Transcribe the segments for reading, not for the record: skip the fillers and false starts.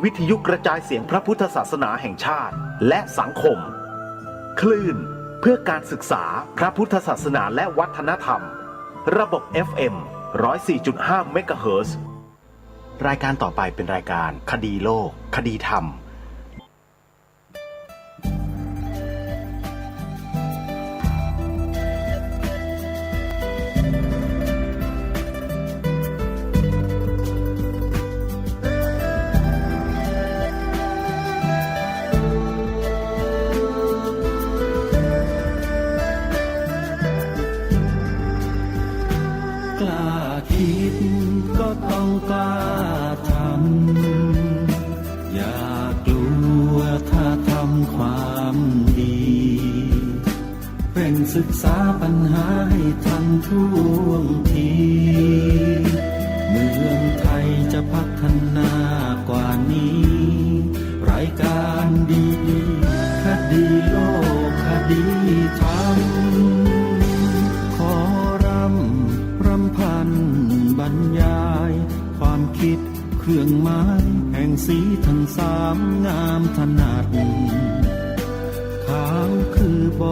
วิทยุกระจายเสียงพระพุทธศาสนาแห่งชาติและสังคมคลื่นเพื่อการศึกษาพระพุทธศาสนาและวัฒนธรรมระบบ FM 104.5 เมกะเฮิรตซ์รายการต่อไปเป็นรายการคดีโลกคดีธรรมกล้าคิดก็ต้องกล้าทำอย่ากลัวถ้าทำความดีเร่งศึกษาปัญหาให้ทันท่วงทีเมืองไทยจะพัฒนากว่านี้รายการดีคดีโลกคดีธรรมขอรำพันบรรยายความคิดเครื่องหมายแห่งสีทั้งสามงามถนัดขาวคือบ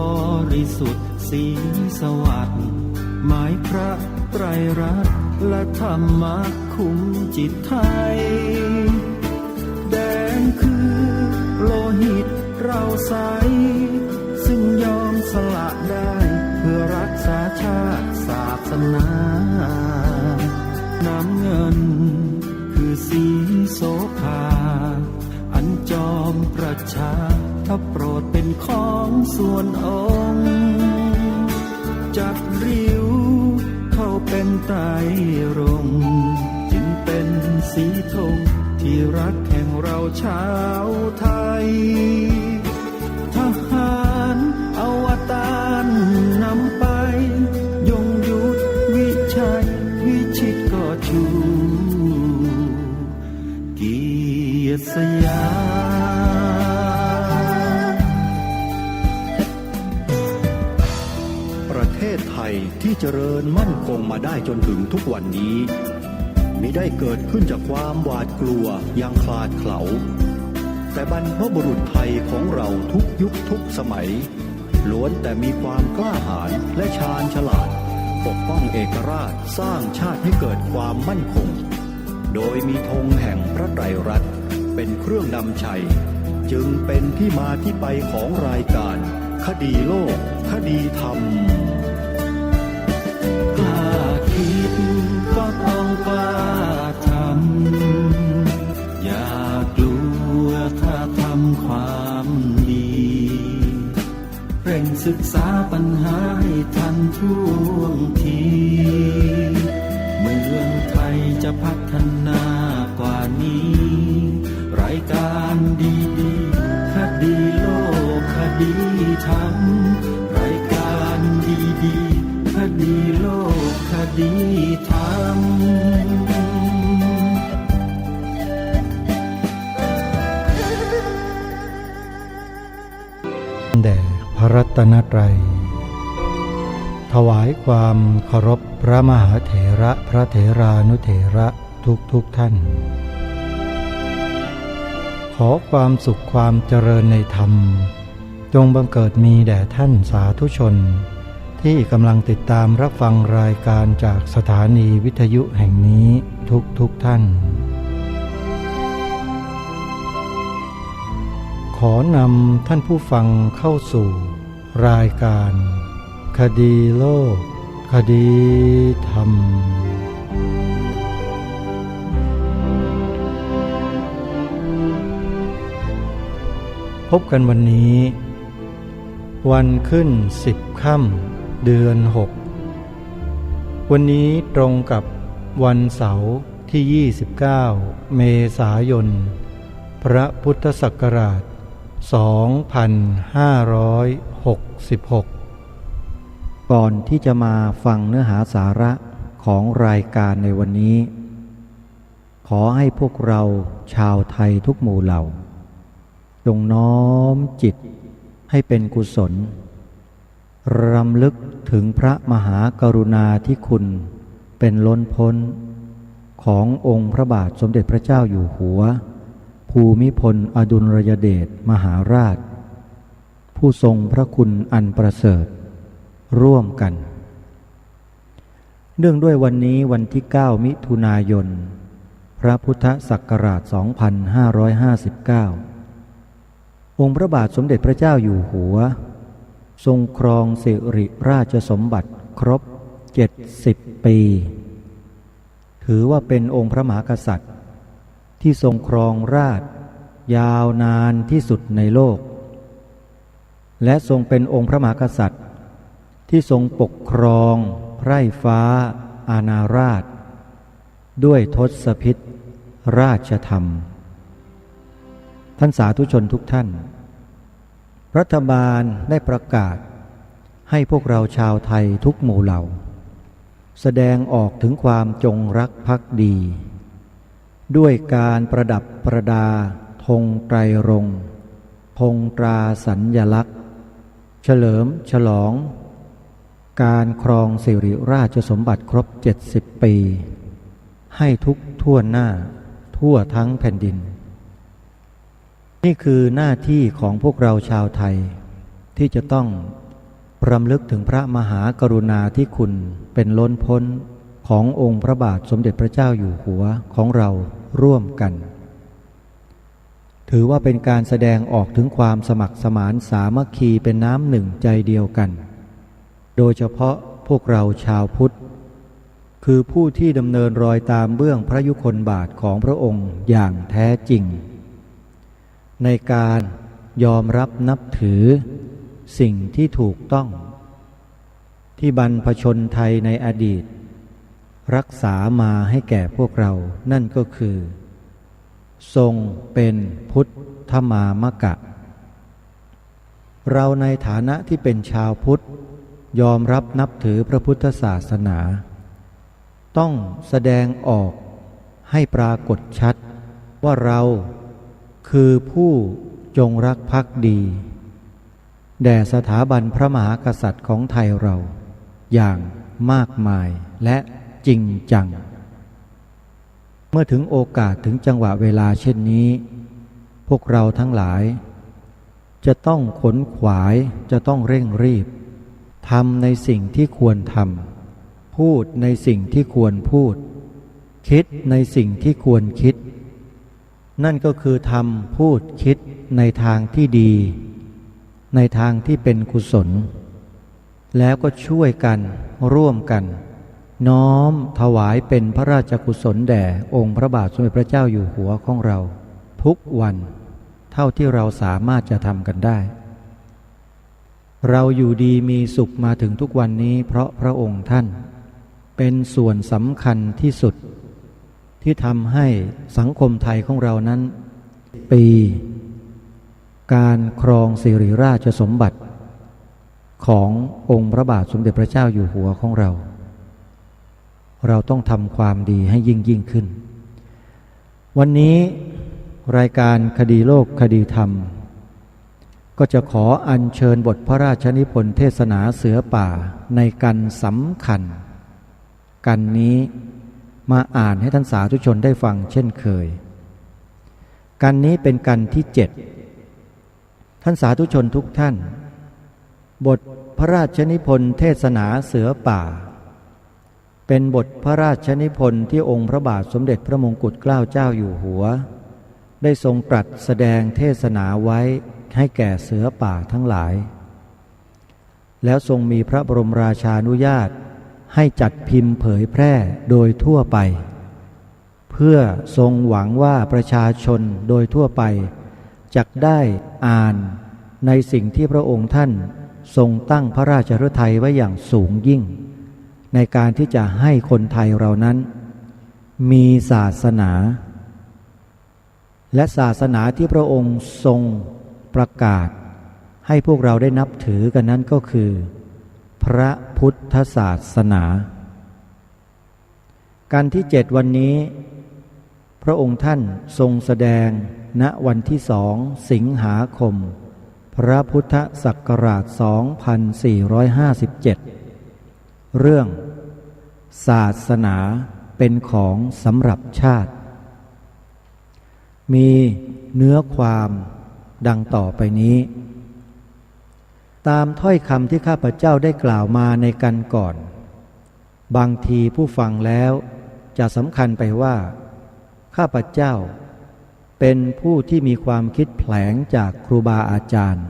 ริสุทธิ์สีสวัสดิ์หมายพระไตรรัตน์และธรรมะคุ้มจิตไทยแดงคือโลหิตเราใสซึ่งยอมสละได้เพื่อรักษาชาติศาสนาน้ำเงินคือสีโสภาอันจอมประชาถ้าโปรดเป็นของส่วนองค์จัดริ้วเข้าเป็นไตรรงค์จึงเป็นสีธงที่รักแห่งเราชาวไทยทหารอวตารนำไปยงยุทธวิชัยวิชิตก็ชูเกียรติสยามประเทศไทยที่เจริญมั่นคงมาได้จนถึงทุกวันนี้มิได้เกิดขึ้นจากความหวาดกลัวอย่างคลาดเขลาแต่บรรพบุรุษไทยของเราทุกยุคทุกสมัยล้วนแต่มีความกล้าหาญและชาญฉลาดปกป้องเอกราชสร้างชาติให้เกิดความมั่นคงโดยมีธงแห่งพระไตรรัตน์เป็นเครื่องนำชัยจึงเป็นที่มาที่ไปของรายการคดีโลกคดีธรรมกล้าคิดก็ต้องกล้าทำอย่ากลัวถ้าทำความดีเร่งศึกษาปัญหาให้ทันท่วงทีเมืองไทยจะพัฒนากว่านี้รายการดีคดีโลกคดีธรรมรายการดีคดีโลกคดีธรรมแด่พระรัตนตรัยถวายความเคารพพระมหาเถระพระเถรานุเถระทุกท่านขอความสุขความเจริญในธรรมจงบังเกิดมีแด่ท่านสาธุชนที่กำลังติดตามรับฟังรายการจากสถานีวิทยุแห่งนี้ทุกท่านขอนำท่านผู้ฟังเข้าสู่รายการคดีโลกคดีธรรมพบกันวันนี้วันขึ้น10 ค่ำเดือน 6วันนี้ตรงกับวันเสาร์ที่29 เมษายนพระพุทธศักราช2566ก่อนที่จะมาฟังเนื้อหาสาระของรายการในวันนี้ขอให้พวกเราชาวไทยทุกหมู่เหล่าจงน้อมจิตให้เป็นกุศลรำลึกถึงพระมหากรุณาธิคุณเป็นล้นพ้นขององค์พระบาทสมเด็จพระเจ้าอยู่หัวผ ภูมิพลอดุลยเดชมหาราชผู้ทรงพระคุณอันประเสริฐร่วมกันเนื่องด้วยวันนี้วันที่9มิถุนายนพระพุทธศักราช2559องค์พระบาทสมเด็จพระเจ้าอยู่หัวทรงครองสิริราชสมบัติครบ70 ปีถือว่าเป็นองค์พระมหากษัตริย์ที่ทรงครองราชย์ยาวนานที่สุดในโลกและทรงเป็นองค์พระมหากษัตริย์ที่ทรงปกครองไพร่ฟ้าอาณาราชด้วยทศพิธราชธรรมท่านสาธุชนทุกท่านรัฐบาลได้ประกาศให้พวกเราชาวไทยทุกหมู่เหล่าแสดงออกถึงความจงรักภักดีด้วยการประดับประดาธงไตรรงค์ธงตราสัญลักษณ์เฉลิมฉลองการครองสิริราชสมบัติครบ70 ปีให้ทุกทั่วหน้าทั่วทั้งแผ่นดินนี่คือหน้าที่ของพวกเราชาวไทยที่จะต้องรำลึกถึงพระมหากรุณาธิคุณเป็นล้นพ้นขององค์พระบาทสมเด็จพระเจ้าอยู่หัวของเราร่วมกันถือว่าเป็นการแสดงออกถึงความสมัครสมานสามัคคีเป็นน้ำหนึ่งใจเดียวกันโดยเฉพาะพวกเราชาวพุทธคือผู้ที่ดำเนินรอยตามเบื้องพระยุคลบาทของพระองค์อย่างแท้จริงในการยอมรับนับถือสิ่งที่ถูกต้องที่บรรพชนไทยในอดีตรักษามาให้แก่พวกเรานั่นก็คือทรงเป็นพุทธมามกะเราในฐานะที่เป็นชาวพุทธยอมรับนับถือพระพุทธศาสนาต้องแสดงออกให้ปรากฏชัดว่าเราคือผู้จงรักภักดีแด่สถาบันพระมหากษัตริย์ของไทยเราอย่างมากมายและจริงจังเมื่อถึงโอกาสถึงจังหวะเวลาเช่นนี้พวกเราทั้งหลายจะต้องขนขวายจะต้องเร่งรีบทำในสิ่งที่ควรทำพูดในสิ่งที่ควรพูดคิดในสิ่งที่ควรคิดนั่นก็คือทำพูดคิดในทางที่ดีในทางที่เป็นกุศลแล้วก็ช่วยกันร่วมกันน้อมถวายเป็นพระราชกุศลแด่องค์พระบาทสมเด็จพระเจ้าอยู่หัวของเราทุกวันเท่าที่เราสามารถจะทำกันได้เราอยู่ดีมีสุขมาถึงทุกวันนี้เพราะพระองค์ท่านเป็นส่วนสำคัญที่สุดที่ทำให้สังคมไทยของเรานั้นปีการครองสิริราชสมบัติขององค์พระบาทสมเด็จพระเจ้าอยู่หัวของเราต้องทำความดีให้ยิ่งขึ้นวันนี้รายการคดีโลกคดีธรรมก็จะขออัญเชิญบทพระราชนิพนธ์เทศนาเสือป่าในกันสำคัญกันนี้มาอ่านให้ท่านสาธุชนได้ฟังเช่นเคยกันนี้เป็นกันที่7ท่านสาธุชนทุกท่านบทพระราชนิพนธ์เทศนาเสือป่าเป็นบทพระราชนิพนธ์ที่องค์พระบาทสมเด็จพระมงกุฎเกล้าเจ้าอยู่หัวได้ทรงตรัสแสดงเทศนาไว้ให้แก่เสือป่าทั้งหลายแล้วทรงมีพระบรมราชานุญาตให้จัดพิมพ์เผยแพร่โดยทั่วไปเพื่อทรงหวังว่าประชาชนโดยทั่วไปจักได้อ่านในสิ่งที่พระองค์ท่านทรงตั้งพระราชฤทัยไว้อย่างสูงยิ่งในการที่จะให้คนไทยเรานั้นมีศาสนาและศาสนาที่พระองค์ทรงประกาศให้พวกเราได้นับถือกันนั้นก็คือพระพุทธศาสนาการที่7วันนี้พระองค์ท่านทรงแสดงณวันที่2 สิงหาคมพระพุทธศักราช 2457 เรื่องศาสนาเป็นของสำหรับชาติ มีเนื้อความดังต่อไปนี้ ตามถ้อยคำที่ข้าพเจ้าได้กล่าวมาในกันก่อน บางทีผู้ฟังแล้วจะสำคัญไปว่าข้าพเจ้าเป็นผู้ที่มีความคิดแผลงจากครูบาอาจารย์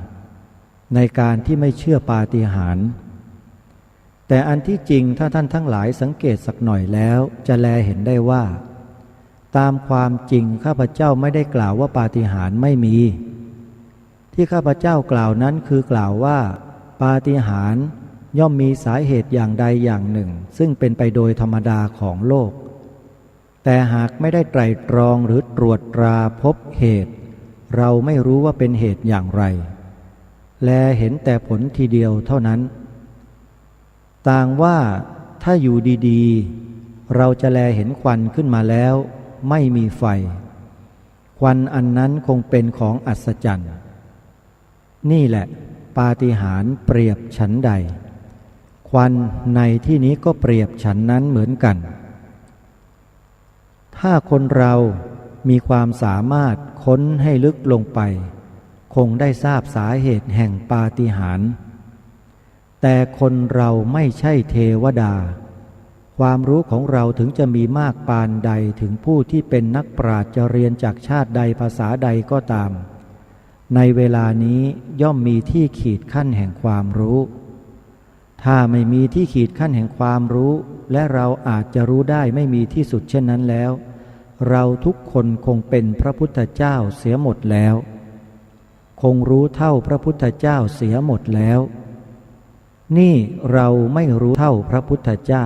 ในการที่ไม่เชื่อปาฏิหาริย์แต่อันที่จริงถ้าท่านทั้งหลายสังเกตสักหน่อยแล้วจะแลเห็นได้ว่าตามความจริงข้าพเจ้าไม่ได้กล่าวว่าปาฏิหาริย์ไม่มีที่ข้าพเจ้ากล่าวนั้นคือกล่าวว่าปาฏิหาริย์ย่อมมีสาเหตุอย่างใดอย่างหนึ่งซึ่งเป็นไปโดยธรรมดาของโลกแต่หากไม่ได้ไตร่ตรองหรือตรวจตราพบเหตุเราไม่รู้ว่าเป็นเหตุอย่างไรแลเห็นแต่ผลทีเดียวเท่านั้นต่างว่าถ้าอยู่ดีๆเราจะแลเห็นควันขึ้นมาแล้วไม่มีไฟควันอันนั้นคงเป็นของอัศจรรย์นี่แหละปาฏิหาริย์เปรียบฉันใดควันในที่นี้ก็เปรียบฉันนั้นเหมือนกันถ้าคนเรามีความสามารถค้นให้ลึกลงไปคงได้ทราบสาเหตุแห่งปาฏิหาริย์แต่คนเราไม่ใช่เทวดาความรู้ของเราถึงจะมีมากปานใดถึงผู้ที่เป็นนักปราชญ์จะเรียนจากชาติใดภาษาใดก็ตามในเวลานี้ย่อมมีที่ขีดขั้นแห่งความรู้ถ้าไม่มีที่ขีดขั้นแห่งความรู้และเราอาจจะรู้ได้ไม่มีที่สุดเช่นนั้นแล้วเราทุกคนคงเป็นพระพุทธเจ้าเสียหมดแล้วคงรู้เท่าพระพุทธเจ้าเสียหมดแล้วนี่เราไม่รู้เท่าพระพุทธเจ้า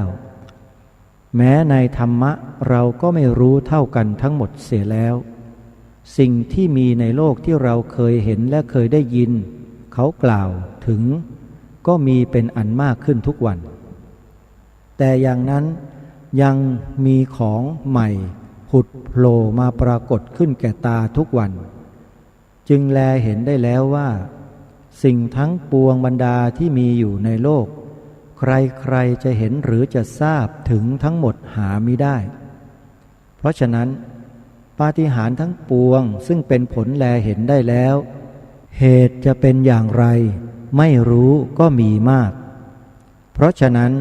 แม้ในธรรมะเราก็ไม่รู้เท่ากันทั้งหมดเสียแล้วสิ่งที่มีในโลกที่เราเคยเห็นและเคยได้ยินเขากล่าวถึงก็มีเป็นอันมากขึ้นทุกวันแต่อย่างนั้นยังมีของใหม่ผุดโผล่มาปรากฏขึ้นแก่ตาทุกวันจึงแลเห็นได้แล้วว่าสิ่งทั้งปวงบรรดาที่มีอยู่ในโลกใครๆจะเห็นหรือจะทราบถึงทั้งหมดหามิได้เพราะฉะนั้นปาฏิหาริย์ทั้งปวงซึ่งเป็นผลแลเห็นได้แล้วเหตุจะเป็นอย่างไรไม่รู้ก็มีมากเพราะฉะนั้น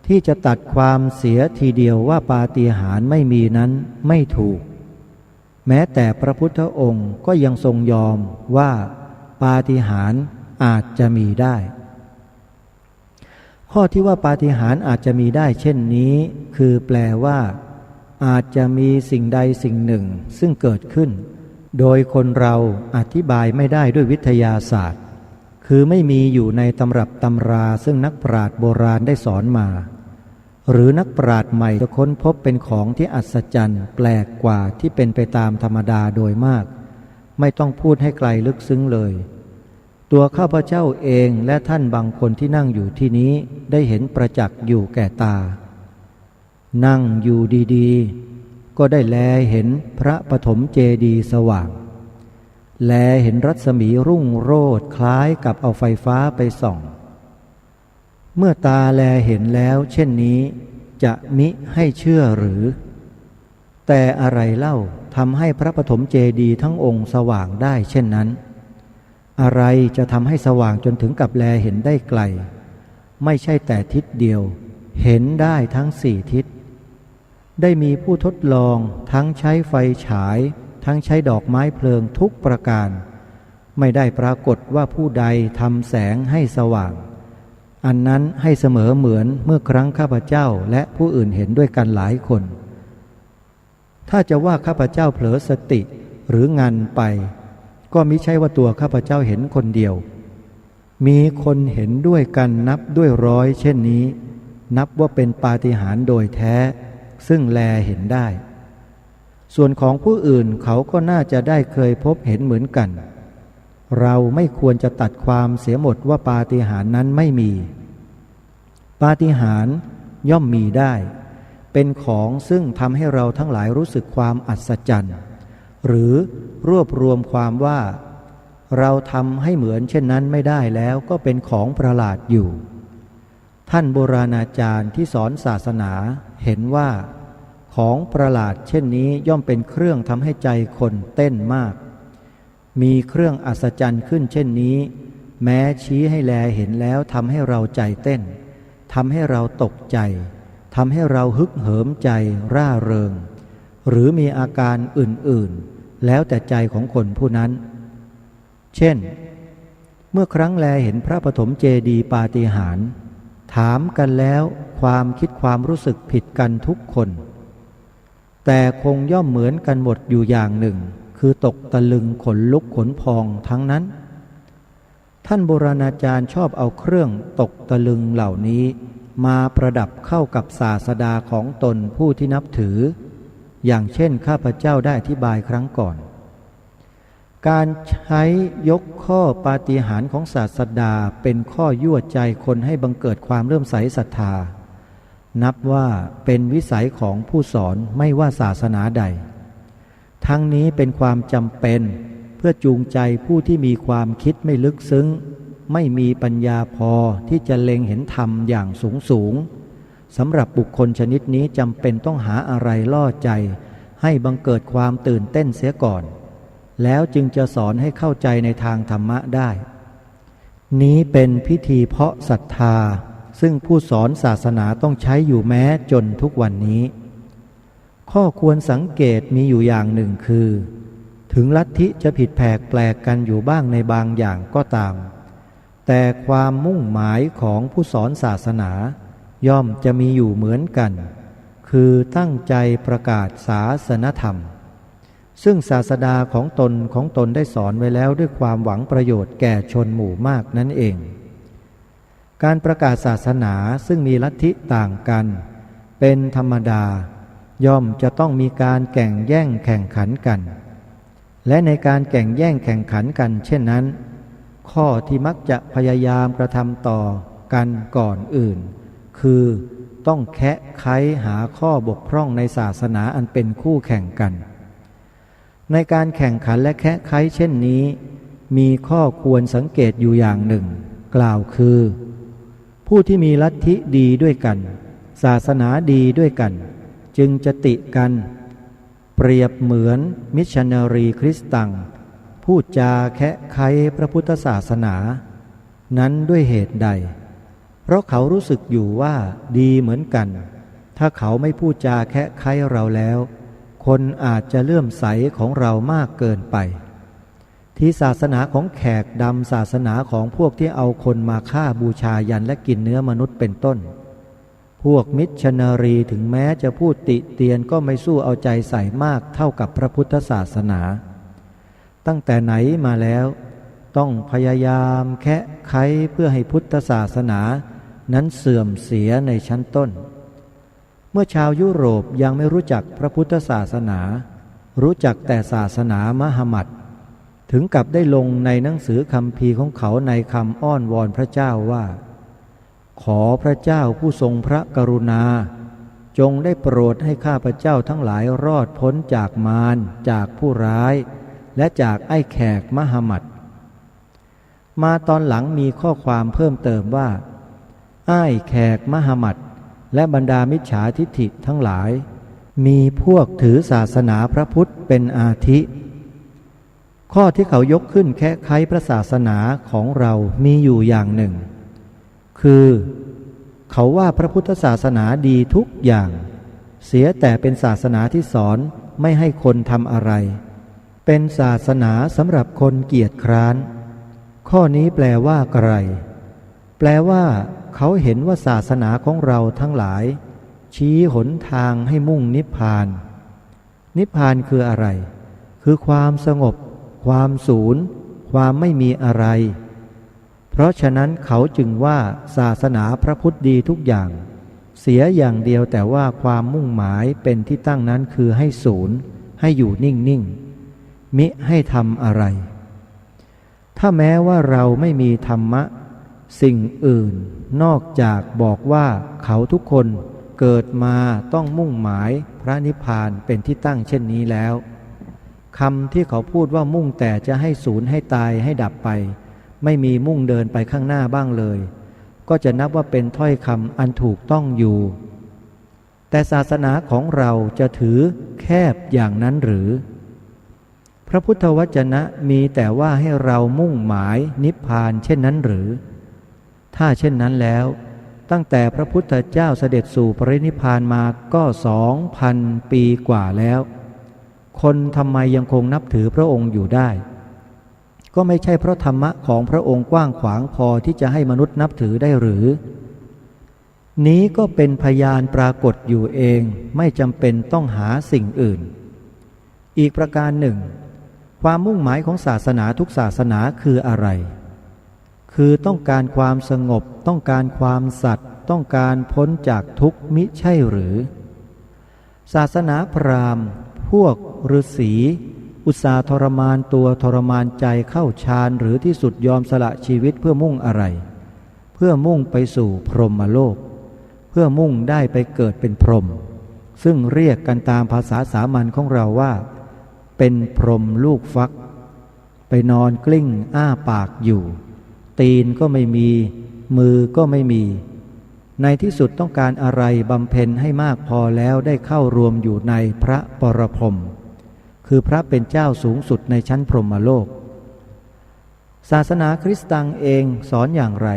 ที่จะตัดความเสียทีเดียวว่าปาฏิหาริย์ไม่มีนั้นไม่ถูกแม้แต่พระพุทธองค์ก็ยังทรงยอมว่าปาฏิหาริย์อาจจะมีได้ข้อที่ว่าปาฏิหาริย์อาจจะมีได้เช่นนี้คือแปลว่าอาจจะมีสิ่งใดสิ่งหนึ่งซึ่งเกิดขึ้นโดยคนเราอธิบายไม่ได้ด้วยวิทยาศาสตร์คือไม่มีอยู่ในตำรับตำราซึ่งนักปราชญ์โบราณได้สอนมาหรือนักปราชญ์ใหม่จะค้นพบเป็นของที่อัศจรรย์แปลกกว่าที่เป็นไปตามธรรมดาโดยมากไม่ต้องพูดให้ไกลลึกซึ้งเลยตัวข้าพเจ้าเองและท่านบางคนที่นั่งอยู่ที่นี้ได้เห็นประจักษ์อยู่แก่ตานั่งอยู่ดีๆก็ได้แลเห็นพระปฐมเจดีย์สว่างแลเห็นรัศมีรุ่งโรจน์คล้ายกับเอาไฟฟ้าไปส่องเมื่อตาแลเห็นแล้วเช่นนี้จะมิให้เชื่อหรือแต่อะไรเล่าทำให้พระปฐมเจดีย์ทั้งองค์สว่างได้เช่นนั้นอะไรจะทำให้สว่างจนถึงกับแลเห็นได้ไกลไม่ใช่แต่ทิศเดียวเห็นได้ทั้งสี่ทิศได้มีผู้ทดลองทั้งใช้ไฟฉายทั้งใช้ดอกไม้เพลิงทุกประการไม่ได้ปรากฏว่าผู้ใดทำแสงให้สว่างอันนั้นให้เสมอเหมือนเมื่อครั้งข้าพเจ้าและผู้อื่นเห็นด้วยกันหลายคนถ้าจะว่าข้าพเจ้าเผลอสติหรืองันไปก็มิใช่ว่าตัวข้าพเจ้าเห็นคนเดียวมีคนเห็นด้วยกันนับด้วยร้อยเช่นนี้นับว่าเป็นปาฏิหาริย์โดยแท้ซึ่งแลเห็นได้ส่วนของผู้อื่นเขาก็น่าจะได้เคยพบเห็นเหมือนกันเราไม่ควรจะตัดความเสียหมดว่าปาฏิหาริย์นั้นไม่มีปาฏิหาริย์ย่อมมีได้เป็นของซึ่งทำให้เราทั้งหลายรู้สึกความอัศจรรย์หรือรวบรวมความว่าเราทำให้เหมือนเช่นนั้นไม่ได้แล้วก็เป็นของประหลาดอยู่ท่านโบราณอาจารย์ที่สอนศาสนาเห็นว่า ของประหลาดเช่นนี้ย่อมเป็นเครื่องทำให้ใจคนเต้นมากมีเครื่องอัศจรรย์ขึ้นเช่นนี้แม้ชี้ให้แลเห็นแล้วทำให้เราใจเต้นทำให้เราตกใจทำให้เราฮึกเหิมใจร่าเริงหรือมีอาการอื่นๆแล้วแต่ใจของคนผู้นั้นเช่นเมื่อครั้งแลเห็นพระปฐมเจดีย์ปาฏิหาริย์ถามกันแล้วความคิดความรู้สึกผิดกันทุกคนแต่คงย่อมเหมือนกันหมดอยู่อย่างหนึ่งคือตกตะลึงขนลุกขนพองทั้งนั้นท่านโบราณอาจารย์ชอบเอาเครื่องตกตะลึงเหล่านี้มาประดับเข้ากับศาสดาของตนผู้ที่นับถืออย่างเช่นข้าพเจ้าได้อธิบายครั้งก่อนการใช้ยกข้อปาฏิหาริย์ของศาสดาเป็นข้อยั่วใจคนให้บังเกิดความเลื่อมใสศรัทธานับว่าเป็นวิสัยของผู้สอนไม่ว่าศาสนาใดทั้งนี้เป็นความจำเป็นเพื่อจูงใจผู้ที่มีความคิดไม่ลึกซึ้งไม่มีปัญญาพอที่จะเล็งเห็นธรรมอย่างสูงสำหรับบุคคลชนิดนี้จำเป็นต้องหาอะไรล่อใจให้บังเกิดความตื่นเต้นเสียก่อนแล้วจึงจะสอนให้เข้าใจในทางธรรมะได้นี้เป็นพิธีเพาะศรัทธาซึ่งผู้สอนศาสนาต้องใช้อยู่แม้จนทุกวันนี้ข้อควรสังเกตมีอยู่อย่างหนึ่งคือถึงลัทธิจะผิดแผกแปลกกันอยู่บ้างในบางอย่างก็ตามแต่ความมุ่งหมายของผู้สอนศาสนาย่อมจะมีอยู่เหมือนกันคือตั้งใจประกาศศาสนธรรมซึ่งศาสดาของตนได้สอนไว้แล้วด้วยความหวังประโยชน์แก่ชนหมู่มากนั่นเองการประกาศศาสนาซึ่งมีลัทธิต่างกันเป็นธรรมดาย่อมจะต้องมีการแข่งแย่งแข่งขันกันและในการแข่งแย่งแข่งขันกันเช่นนั้นข้อที่มักจะพยายามกระทำต่อกันก่อนอื่นคือต้องแคะไขหาข้อบกพร่องในศาสนาอันเป็นคู่แข่งกันในการแข่งขันและแคะไขเช่นนี้มีข้อควรสังเกตอยู่อย่างหนึ่งกล่าวคือผู้ที่มีลัทธิดีด้วยกันศาสนาดีด้วยกันจึงจะติกันเปรียบเหมือนมิชชันนารีคริสตังพูดจาแคะไขพระพุทธศาสนานั้นด้วยเหตุใดเพราะเขารู้สึกอยู่ว่าดีเหมือนกันถ้าเขาไม่พูดจาแคะไขเราแล้วคนอาจจะเลื่อมใสของเรามากเกินไปที่ศาสนาของแขกดำศาสนาของพวกที่เอาคนมาฆ่าบูชายันและกินเนื้อมนุษย์เป็นต้นพวกมิชชันนารีถึงแม้จะพูดติเตียนก็ไม่สู้เอาใจใส่มากเท่ากับพระพุทธศาสนาตั้งแต่ไหนมาแล้วต้องพยายามแคะไขเพื่อให้พุทธศาสนานั้นเสื่อมเสียในชั้นต้นเมื่อชาวยุโรปยังไม่รู้จักพระพุทธศาสนารู้จักแต่ศาสนามหมัดถึงกับได้ลงในหนังสือคัมภีร์ของเขาในคำอ้อนวอนพระเจ้าว่าขอพระเจ้าผู้ทรงพระกรุณาจงได้โปรดให้ข้าพเจ้าทั้งหลายรอดพ้นจากมารจากผู้ร้ายและจากไอ้แขกมหมัดมาตอนหลังมีข้อความเพิ่มเติมว่าไอ้แขกมหมัดและบรรดามิจฉาทิฏฐิทั้งหลายมีพวกถือศาสนาพระพุทธเป็นอาทิข้อที่เขายกขึ้นแค่ไขพระศาสนาของเรามีอยู่อย่างหนึ่งคือเขาว่าพระพุทธศาสนาดีทุกอย่างเสียแต่เป็นศาสนาที่สอนไม่ให้คนทำอะไรเป็นศาสนาสำหรับคนเกียจคร้านข้อนี้แปลว่าอะไรแปลว่าเขาเห็นว่าศาสนาของเราทั้งหลายชี้หนทางให้มุ่งนิพพานนิพพานคืออะไรคือความสงบความศูนย์ความไม่มีอะไรเพราะฉะนั้นเขาจึงว่าศาสนาพระพุทธดีทุกอย่างเสียอย่างเดียวแต่ว่าความมุ่งหมายเป็นที่ตั้งนั้นคือให้ศูนย์ให้อยู่นิ่งๆมิให้ทำอะไรถ้าแม้ว่าเราไม่มีธรรมะสิ่งอื่นนอกจากบอกว่าเขาทุกคนเกิดมาต้องมุ่งหมายพระนิพพานเป็นที่ตั้งเช่นนี้แล้วคำที่เขาพูดว่ามุ่งแต่จะให้สูญให้ตายให้ดับไปไม่มีมุ่งเดินไปข้างหน้าบ้างเลยก็จะนับว่าเป็นถ้อยคำอันถูกต้องอยู่ แต่ศาสนาของเราจะถือแคบอย่างนั้นหรือพระพุทธวจนะมีแต่ว่าให้เรามุ่งหมายนิพพานเช่นนั้นหรือถ้าเช่นนั้นแล้วตั้งแต่พระพุทธเจ้าเสด็จสู่ปรินิพพานมาก็ 2,000 ปีกว่าแล้วคนทำไมยังคงนับถือพระองค์อยู่ได้ก็ไม่ใช่เพราะธรรมะของพระองค์กว้างขวางพอที่จะให้มนุษย์นับถือได้หรือนี้ก็เป็นพยานปรากฏอยู่เองไม่จำเป็นต้องหาสิ่งอื่นอีกประการหนึ่งความมุ่งหมายของศาสนาทุกศาสนาคืออะไรคือต้องการความสงบต้องการความสัตย์ต้องการพ้นจากทุกข์มิใช่หรือศาสนาพราหมณ์พวกฤาษีอุตสาห์ทรมานตัวทรมานใจเข้าฌานหรือที่สุดยอมสละชีวิตเพื่อมุ่งอะไรเพื่อมุ่งไปสู่พรหมโลกเพื่อมุ่งได้ไปเกิดเป็นพรหมซึ่งเรียกกันตามภาษาสามัญของเราว่าเป็นพรหมลูกฟักไปนอนกลิ้งอ้าปากอยู่ตีนก็ไม่มีมือก็ไม่มีในที่สุดต้องการอะไรบำเพ็ญให้มากพอแล้วได้เข้ารวมอยู่ในพระปรพรหมคือพระเป็นเจ้าสูงสุดในชั้นพรหมโลกศาสนาคริสต์เองสอนอย่างไร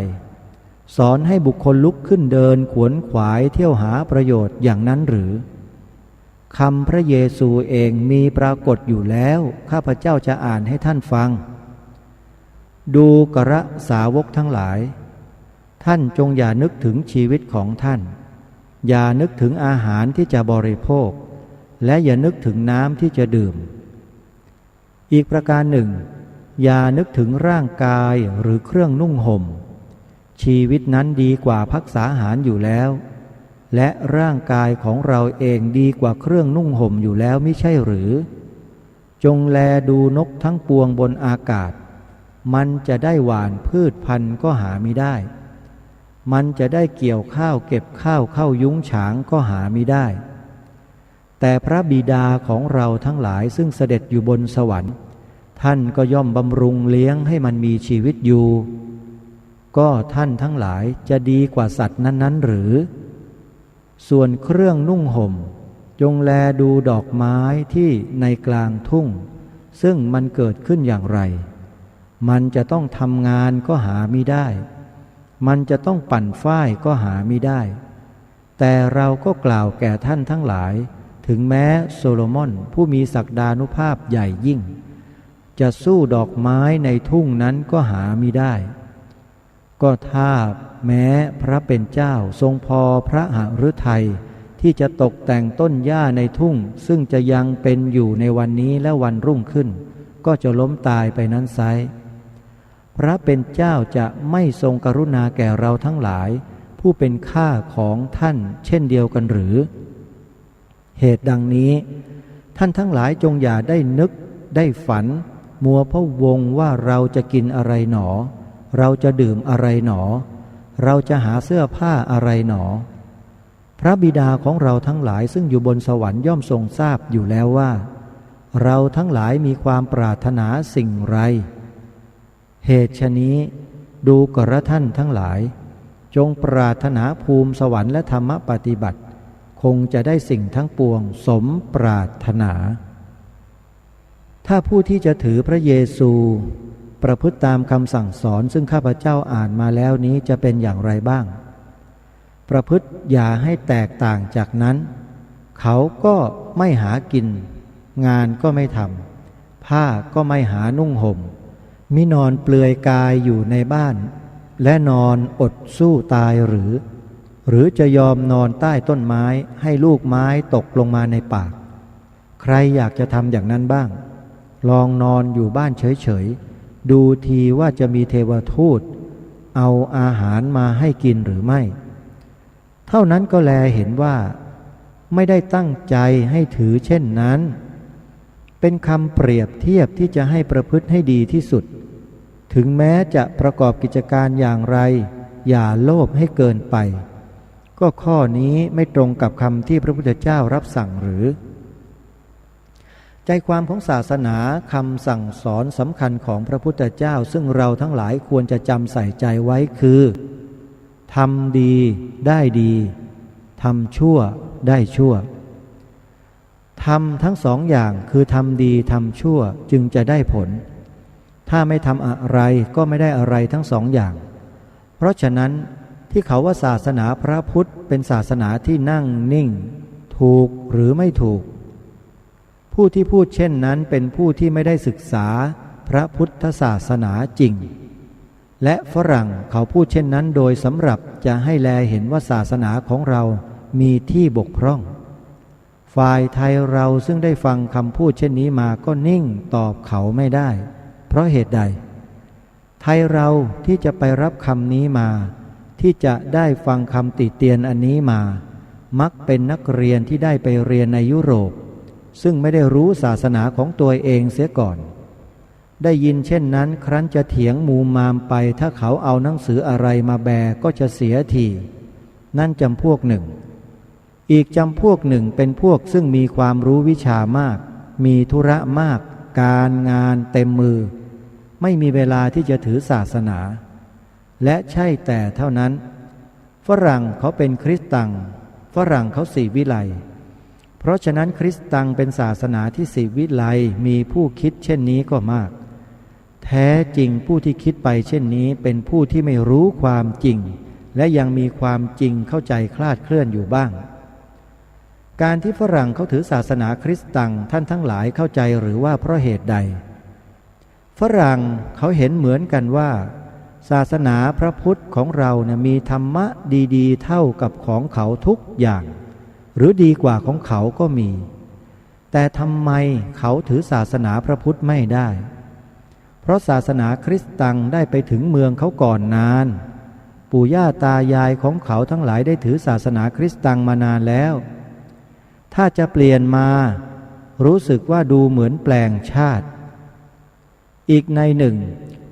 สอนให้บุคคลลุกขึ้นเดินขวนขวายเที่ยวหาประโยชน์อย่างนั้นหรือคำพระเยซูเองมีปรากฏอยู่แล้วข้าพเจ้าจะอ่านให้ท่านฟังดูกระสาวกทั้งหลายท่านจงอย่านึกถึงชีวิตของท่านอย่านึกถึงอาหารที่จะบริโภคและอย่านึกถึงน้ำที่จะดื่มอีกประการหนึ่งอย่านึกถึงร่างกายหรือเครื่องนุ่งห่มชีวิตนั้นดีกว่าภักษาหารอยู่แล้วและร่างกายของเราเองดีกว่าเครื่องนุ่งห่มอยู่แล้วมิใช่หรือจงแลดูนกทั้งปวงบนอากาศมันจะได้หว่านพืชพันธุ์ก็หามิได้มันจะได้เกี่ยวข้าวเก็บข้าวเข้ายุ้งฉางก็หามิได้แต่พระบิดาของเราทั้งหลายซึ่งเสด็จอยู่บนสวรรค์ท่านก็ย่อมบำรุงเลี้ยงให้มันมีชีวิตอยู่ก็ท่านทั้งหลายจะดีกว่าสัตว์นั้นๆหรือส่วนเครื่องนุ่งห่มจงแลดูดอกไม้ที่ในกลางทุ่งซึ่งมันเกิดขึ้นอย่างไรมันจะต้องทำงานก็หามิได้มันจะต้องปั่นฝ้ายก็หามิได้แต่เราก็กล่าวแก่ท่านทั้งหลายถึงแม้โซโลมอนผู้มีศักดานุภาพใหญ่ยิ่งจะสู้ดอกไม้ในทุ่งนั้นก็หามิได้ก็ถ้าแม้พระเป็นเจ้าทรงพอพระหฤทัยที่จะตกแต่งต้นหญ้าในทุ่งซึ่งจะยังเป็นอยู่ในวันนี้และวันรุ่งขึ้นก็จะล้มตายไปนั้นไซร้พระเป็นเจ้าจะไม่ทรงกรุณาแก่เราทั้งหลายผู้เป็นข้าของท่านเช่นเดียวกันหรือเหตุดังนี้ท่านทั้งหลายจงอย่าได้นึกได้ฝันมัวพะวงว่าเราจะกินอะไรหนอเราจะดื่มอะไรหนอเราจะหาเสื้อผ้าอะไรหนอพระบิดาของเราทั้งหลายซึ่งอยู่บนสวรรค์ย่อมทรงทราบอยู่แล้วว่าเราทั้งหลายมีความปรารถนาสิ่งไรเหตุฉะนี้ดูกระท่านทั้งหลายจงปรารถนาภูมิสวรรค์และธรรมปฏิบัติคงจะได้สิ่งทั้งปวงสมปรารถนาถ้าผู้ที่จะถือพระเยซูประพฤติตามคำสั่งสอนซึ่งข้าพเจ้าอ่านมาแล้วนี้จะเป็นอย่างไรบ้างประพฤติอย่าให้แตกต่างจากนั้นเขาก็ไม่หากินงานก็ไม่ทำผ้าก็ไม่หานุ่งห่มมินอนเปลือยกายอยู่ในบ้านและนอนอดสู้ตายหรือจะยอมนอนใต้ต้นไม้ให้ลูกไม้ตกลงมาในปากใครอยากจะทำอย่างนั้นบ้างลองนอนอยู่บ้านเฉยๆดูทีว่าจะมีเทวทูตเอาอาหารมาให้กินหรือไม่เท่านั้นก็แลเห็นว่าไม่ได้ตั้งใจให้ถือเช่นนั้นเป็นคำเปรียบเทียบที่จะให้ประพฤติให้ดีที่สุดถึงแม้จะประกอบกิจการอย่างไรอย่าโลภให้เกินไปก็ข้อนี้ไม่ตรงกับคำที่พระพุทธเจ้ารับสั่งหรือใจความของศาสนาคำสั่งสอนสำคัญของพระพุทธเจ้าซึ่งเราทั้งหลายควรจะจำใส่ใจไว้คือทำดีได้ดีทำชั่ว ได้ชั่วทำทั้งสองอย่างคือทำดีทำชั่วจึงจะได้ผลถ้าไม่ทำอะไรก็ไม่ได้อะไรทั้งสองอย่างเพราะฉะนั้นที่เขาว่าศาสนาพระพุทธเป็นศาสนาที่นั่งนิ่งถูกหรือไม่ถูกผู้ที่พูดเช่นนั้นเป็นผู้ที่ไม่ได้ศึกษาพระพุทธศาสนาจริงและฝรั่งเขาพูดเช่นนั้นโดยสำหรับจะให้แลเห็นว่าศาสนาของเรามีที่บกพร่องฝ่ายไทยเราซึ่งได้ฟังคำพูดเช่นนี้มาก็นิ่งตอบเขาไม่ได้เพราะเหตุใดไทยเราที่จะไปรับคำนี้มาที่จะได้ฟังคำติเตียนอันนี้มามักเป็นนักเรียนที่ได้ไปเรียนในยุโรปซึ่งไม่ได้รู้ศาสนาของตัวเองเสียก่อนได้ยินเช่นนั้นครั้นจะเถียงมูมามไปถ้าเขาเอาหนังสืออะไรมาแบก็จะเสียทีนั่นจำพวกหนึ่งอีกจำพวกหนึ่งเป็นพวกซึ่งมีความรู้วิชามากมีธุระมากการงานเต็มมือไม่มีเวลาที่จะถือศาสนาและใช่แต่เท่านั้นฝรั่งเขาเป็นคริสตังฝรั่งเขาศรีวิไลเพราะฉะนั้นคริสตังเป็นศาสนาที่ศรีวิไลมีผู้คิดเช่นนี้ก็มากแท้จริงผู้ที่คิดไปเช่นนี้เป็นผู้ที่ไม่รู้ความจริงและยังมีความจริงเข้าใจคลาดเคลื่อนอยู่บ้างการที่ฝรั่งเขาถือศาสนาคริสตังท่านทั้งหลายเข้าใจหรือว่าเพราะเหตุใดฝรั่งเขาเห็นเหมือนกันว่าศาสนาพระพุทธของเราเนี่ยมีธรรมะดีๆเท่ากับของเขาทุกอย่างหรือดีกว่าของเขาก็มีแต่ทำไมเขาถือศาสนาพระพุทธไม่ได้เพราะศาสนาคริสตังได้ไปถึงเมืองเขาก่อนนานปู่ย่าตายายของเขาทั้งหลายได้ถือศาสนาคริสตังมานานแล้วถ้าจะเปลี่ยนมารู้สึกว่าดูเหมือนแปลงชาติอีกในหนึ่ง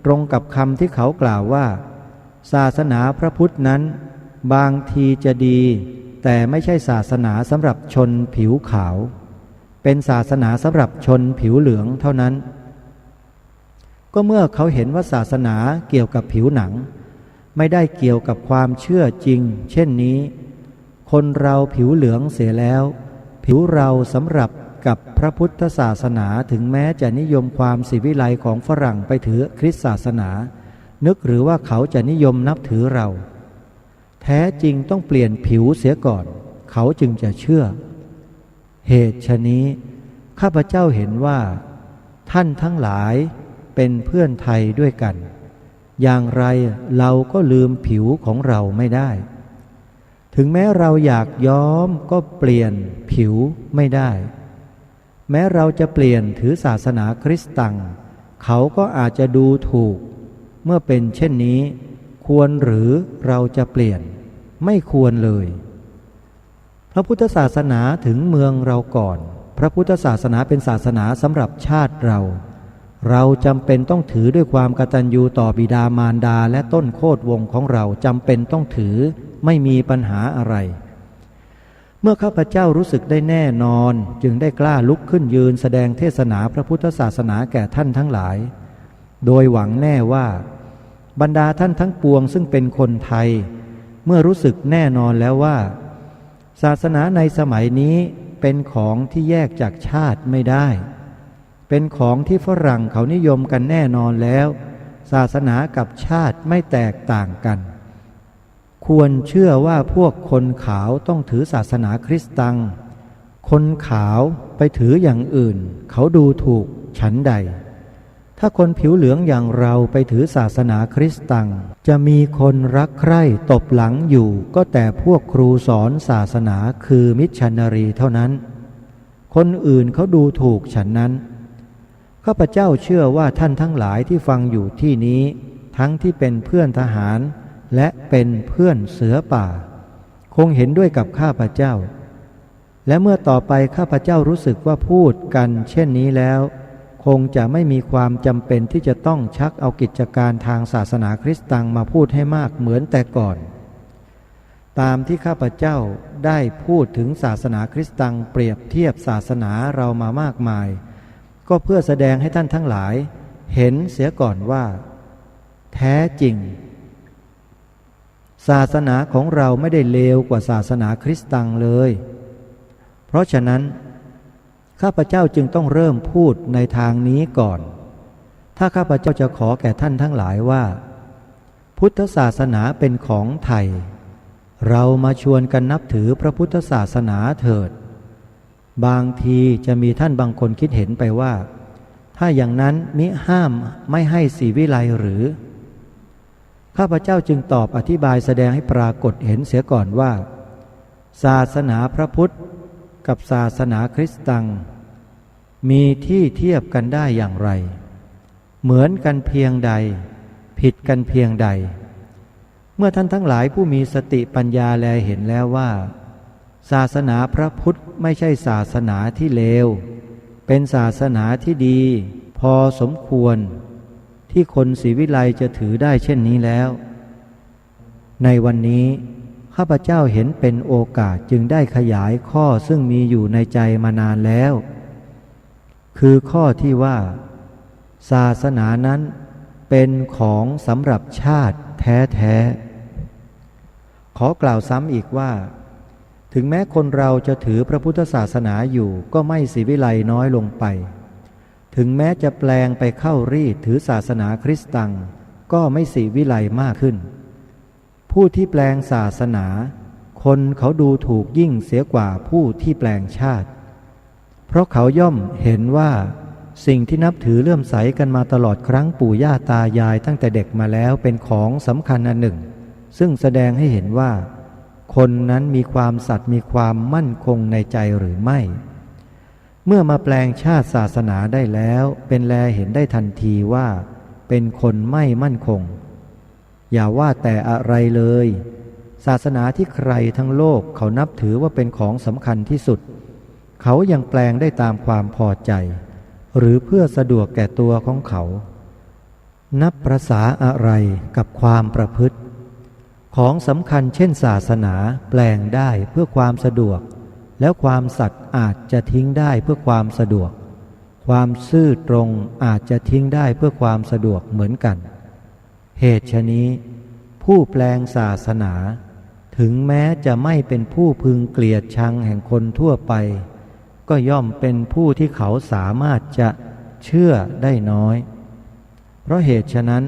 ตรงกับคำที่เขากล่าวว่าศาสนาพระพุทธนั้นบางทีจะดีแต่ไม่ใช่ศาสนาสำหรับชนผิวขาวเป็นศาสนาสำหรับชนผิวเหลืองเท่านั้นก็เมื่อเขาเห็นว่าศาสนาเกี่ยวกับผิวหนังไม่ได้เกี่ยวกับความเชื่อจริงเช่นนี้คนเราผิวเหลืองเสียแล้วผิวเราสำหรับกับพระพุทธศาสนาถึงแม้จะนิยมความศิวิไลของฝรั่งไปถือคริสตศาสนานึกหรือว่าเขาจะนิยมนับถือเราแท้จริงต้องเปลี่ยนผิวเสียก่อนเขาจึงจะเชื่อเหตุฉะนี้ข้าพเจ้าเห็นว่าท่านทั้งหลายเป็นเพื่อนไทยด้วยกันอย่างไรเราก็ลืมผิวของเราไม่ได้ถึงแม้เราอยากย้อมก็เปลี่ยนผิวไม่ได้แม้เราจะเปลี่ยนถือศาสนาคริสตังเขาก็อาจจะดูถูกเมื่อเป็นเช่นนี้ควรหรือเราจะเปลี่ยนไม่ควรเลยพระพุทธศาสนาถึงเมืองเราก่อนพระพุทธศาสนาเป็นศาสนาสำหรับชาติเราจำเป็นต้องถือด้วยความกตัญญูต่อบิดามารดาและต้นโคตรวงของเราจำเป็นต้องถือไม่มีปัญหาอะไรเมื่อข้าพเจ้ารู้สึกได้แน่นอนจึงได้กล้าลุกขึ้นยืนแสดงเทศนาพระพุทธศาสนาแก่ท่านทั้งหลายโดยหวังแน่ว่าบรรดาท่านทั้งปวงซึ่งเป็นคนไทยเมื่อรู้สึกแน่นอนแล้วว่าศาสนาในสมัยนี้เป็นของที่แยกจากชาติไม่ได้เป็นของที่ฝรั่งเขานิยมกันแน่นอนแล้วศาสนากับชาติไม่แตกต่างกันควรเชื่อว่าพวกคนขาวต้องถือศาสนาคริสตังคนขาวไปถืออย่างอื่นเขาดูถูกฉันใดถ้าคนผิวเหลืองอย่างเราไปถือศาสนาคริสตังจะมีคนรักใคร่ตบหลังอยู่ก็แต่พวกครูสอนศาสนาคือมิชชันนารีเท่านั้นคนอื่นเขาดูถูกฉันนั้นข้าพเจ้าเชื่อว่าท่านทั้งหลายที่ฟังอยู่ที่นี้ทั้งที่เป็นเพื่อนทหารและเป็นเพื่อนเสือป่าคงเห็นด้วยกับข้าพเจ้าและเมื่อต่อไปข้าพเจ้ารู้สึกว่าพูดกันเช่นนี้แล้วคงจะไม่มีความจำเป็นที่จะต้องชักเอากิจการทางศาสนาคริสตังมาพูดให้มากเหมือนแต่ก่อนตามที่ข้าพเจ้าได้พูดถึงศาสนาคริสตังเปรียบเทียบศาสนาเรามามากมายก็เพื่อแสดงให้ท่านทั้งหลายเห็นเสียก่อนว่าแท้จริงศาสนาของเราไม่ได้เลวกว่าศาสนาคริสตังเลย ราะฉะนั้นข้าพเจ้าจึงต้องเริ่มพูดในทางนี้ก่อนถ้าข้าพเจ้าจะขอแก่ท่านทั้งหลายว่าพุทธศาสนาเป็นของไทยเรามาชวนกันนับถือพระพุทธศาสนาเถิดบางทีจะมีท่านบางคนคิดเห็นไปว่าถ้าอย่างนั้นมิห้ามไม่ให้ศรีวิไลหรือข้าพเจ้าจึงตอบอธิบายแสดงให้ปรากฏเห็นเสียก่อนว่าศาสนาพระพุทธกับศาสนาคริสตังมีที่เทียบกันได้อย่างไรเหมือนกันเพียงใดผิดกันเพียงใดเมื่อท่านทั้งหลายผู้มีสติปัญญาแลเห็นแล้วว่าศาสนาพระพุทธไม่ใช่ศาสนาที่เลวเป็นศาสนาที่ดีพอสมควรที่คนศรีวิไลจะถือได้เช่นนี้แล้วในวันนี้ข้าพเจ้าเห็นเป็นโอกาสจึงได้ขยายข้อซึ่งมีอยู่ในใจมานานแล้วคือข้อที่ว่าศาสนานั้นเป็นของสำหรับชาติแท้ๆขอกล่าวซ้ำอีกว่าถึงแม้คนเราจะถือพระพุทธศาสนาอยู่ก็ไม่ศรีวิไลน้อยลงไปถึงแม้จะแปลงไปเข้ารีดถือศาสนาคริสต์ตังก็ไม่ศรีวิไลมากขึ้นผู้ที่แปลงศาสนาคนเขาดูถูกยิ่งเสียกว่าผู้ที่แปลงชาติเพราะเขาย่อมเห็นว่าสิ่งที่นับถือเลื่อมใสกันมาตลอดครั้งปู่ย่าตายายตั้งแต่เด็กมาแล้วเป็นของสำคัญอันหนึ่งซึ่งแสดงให้เห็นว่าคนนั้นมีความสัตย์มีความมั่นคงในใจหรือไม่เมื่อมาแปลงชาติศาสนาได้แล้วเป็นแลเห็นได้ทันทีว่าเป็นคนไม่มั่นคงอย่าว่าแต่อะไรเลยศาสนาที่ใครทั้งโลกเขานับถือว่าเป็นของสำคัญที่สุดเขายังแปลงได้ตามความพอใจหรือเพื่อสะดวกแก่ตัวของเขานับประสาอะไรกับความประพฤติของสำคัญเช่นศาสนาแปลงได้เพื่อความสะดวกแล้วความสัตย์อาจจะทิ้งได้เพื่อความสะดวกความซื่อตรงอาจจะทิ้งได้เพื่อความสะดวกเหมือนกันเหตุฉะนี้ผู้แปลงศาสนาถึงแม้จะไม่เป็นผู้พึงเกลียดชังแห่งคนทั่วไปก็ย่อมเป็นผู้ที่เขาสามารถจะเชื่อได้น้อยเพราะเหตุฉะนั้น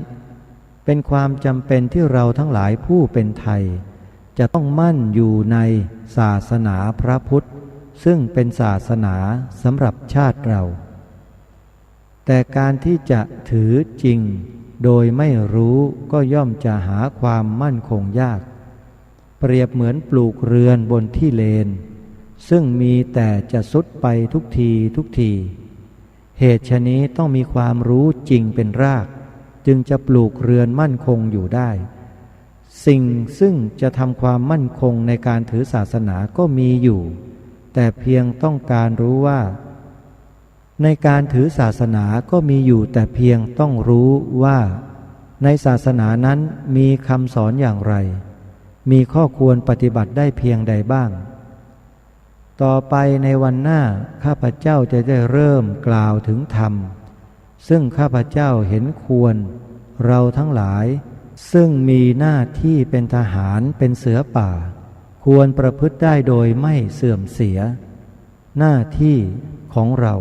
เป็นความจำเป็นที่เราทั้งหลายผู้เป็นไทยจะต้องมั่นอยู่ในศาสนาพระพุทธซึ่งเป็นศาสนาสำหรับชาติเราแต่การที่จะถือจริงโดยไม่รู้ก็ย่อมจะหาความมั่นคงยากเปรียบเหมือนปลูกเรือนบนที่เลนซึ่งมีแต่จะทรุดไปทุกทีทุกทีเหตุฉะนี้ต้องมีความรู้จริงเป็นรากจึงจะปลูกเรือนมั่นคงอยู่ได้สิ่งซึ่งจะทำความมั่นคงในการถือศาสนาก็มีอยู่แต่เพียงต้องการรู้ว่าในการถือศาสนาก็มีอยู่แต่เพียงต้องรู้ว่าในศาสนานั้นมีคำสอนอย่างไรมีข้อควรปฏิบัติได้เพียงใดบ้างต่อไปในวันหน้าข้าพเจ้าจะได้เริ่มกล่าวถึงธรรมซึ่งข้าพเจ้าเห็นควรเราทั้งหลายซึ่งมีหน้าที่เป็นทหารเป็นเสือป่าควรประพฤติได้โดยไม่เสื่อมเสียหน้าที่ของเรา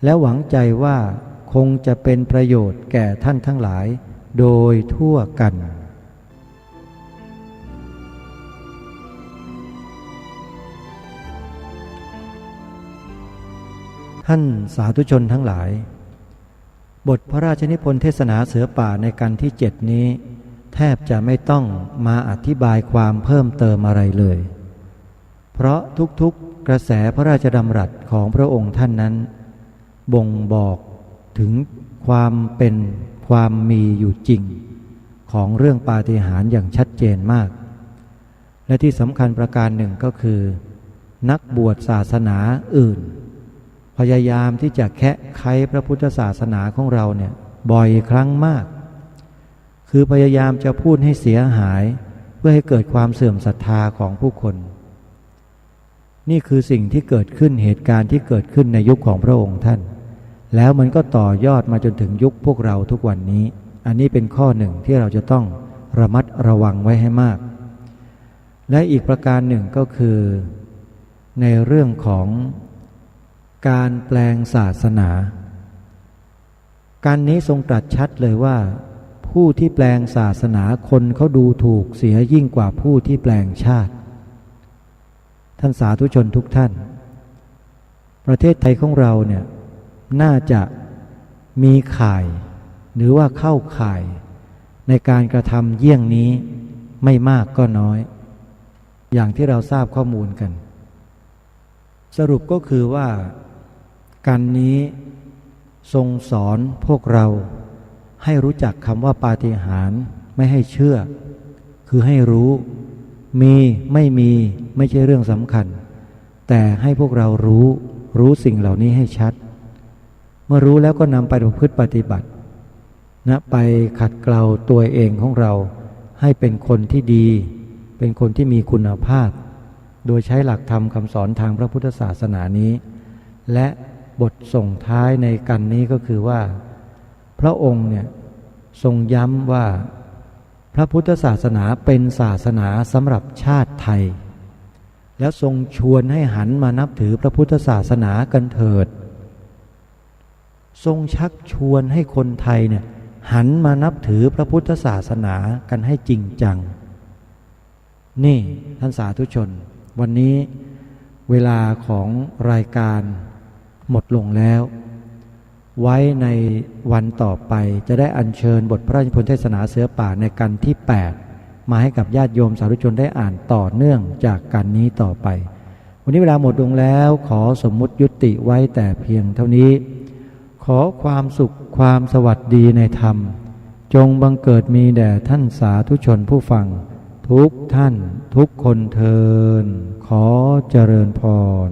และหวังใจว่าคงจะเป็นประโยชน์แก่ท่านทั้งหลายโดยทั่วกันท่านสาธุชนทั้งหลายบทพระราชนิพนธ์เทศนาเสือป่าในกันที่7นี้แทบจะไม่ต้องมาอธิบายความเพิ่มเติมอะไรเลยเพราะทุกๆกระแสพระราชดำรัสของพระองค์ท่านนั้นบ่งบอกถึงความเป็นความมีอยู่จริงของเรื่องปาฏิหาริย์อย่างชัดเจนมากและที่สำคัญประการหนึ่งก็คือนักบวชศาสนาอื่นพยายามที่จะแคะไขพระพุทธศาสนาของเราเนี่ยบ่อยครั้งมากคือพยายามจะพูดให้เสียหายเพื่อให้เกิดความเสื่อมศรัทธาของผู้คนนี่คือสิ่งที่เกิดขึ้นเหตุการณ์ที่เกิดขึ้นในยุคของพระองค์ท่านแล้วมันก็ต่อยอดมาจนถึงยุคพวกเราทุกวันนี้อันนี้เป็นข้อหนึ่งที่เราจะต้องระมัดระวังไว้ให้มากและอีกประการหนึ่งก็คือ ในเรื่องของการแปลงศาสนาการนี้ทรงตรัสชัดเลยว่าผู้ที่แปลงศาสนาคนเขาดูถูกเสียยิ่งกว่าผู้ที่แปลงชาติท่านสาธุชนทุกท่านประเทศไทยของเราเนี่ยน่าจะมีข่ายหรือว่าเข้าข่ายในการกระทำเยี่ยงนี้ไม่มากก็น้อยอย่างที่เราทราบข้อมูลกันสรุปก็คือว่าการนี้ทรงสอนพวกเราให้รู้จักคำว่าปาฏิหาริย์ไม่ให้เชื่อคือให้รู้มีไม่มีไม่ใช่เรื่องสำคัญแต่ให้พวกเรารู้สิ่งเหล่านี้ให้ชัดเมื่อรู้แล้วก็นำไปประพฤติปฏิบัตินะไปขัดเกลาตัวเองของเราให้เป็นคนที่ดีเป็นคนที่มีคุณภาพโดยใช้หลักธรรมคำสอนทางพระพุทธศาสนานี้และบทส่งท้ายในกันนี้ก็คือว่าพระองค์เนี่ยทรงย้ำว่าพระพุทธศาสนาเป็นศาสนาสำหรับชาติไทยแล้วทรงชวนให้หันมานับถือพระพุทธศาสนากันเถิดทรงชักชวนให้คนไทยเนี่ยหันมานับถือพระพุทธศาสนากันให้จริงจังนี่ท่านสาธุชนวันนี้เวลาของรายการหมดลงแล้วไว้ในวันต่อไปจะได้อัญเชิญบทพระราชนิพนธ์เทศนาเสือป่าในกันที่8มาให้กับญาติโยมสาธุชนได้อ่านต่อเนื่องจากกันนี้ต่อไปวันนี้เวลาหมดลงแล้วขอสมมุติยุติไว้แต่เพียงเท่านี้ขอความสุขความสวัสดีในธรรมจงบังเกิดมีแด่ท่านสาธุชนผู้ฟังทุกท่านทุกคนเทินขอเจริญพร